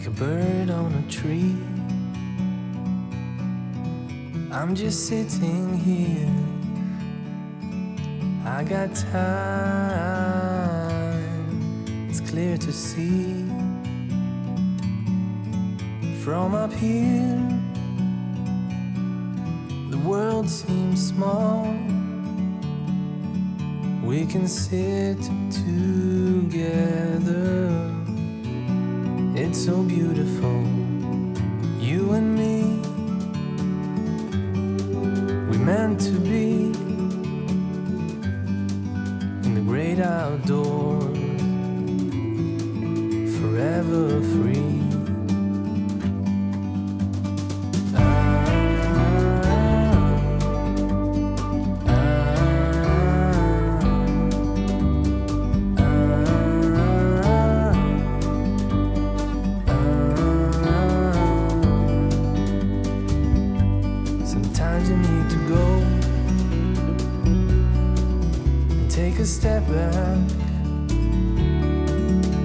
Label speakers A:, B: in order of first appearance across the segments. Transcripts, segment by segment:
A: like a bird on a tree. I'm just sitting here, I got time, it's clear to see. From up here, the world seems small. We can sit together, it's so beautiful, you and me. We meant to be in the great outdoors, forever free. Step back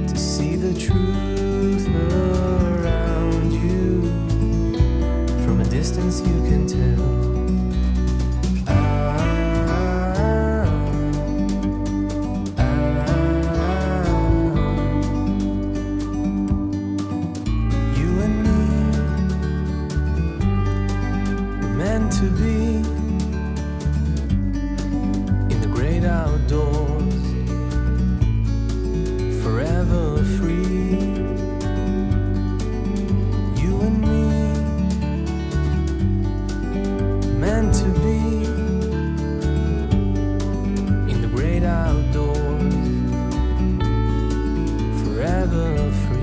A: to see the truth around you. From a distance you can tell. You and me were meant to be in the great outdoors, forever free. You and me, meant to be in the great outdoors, forever free.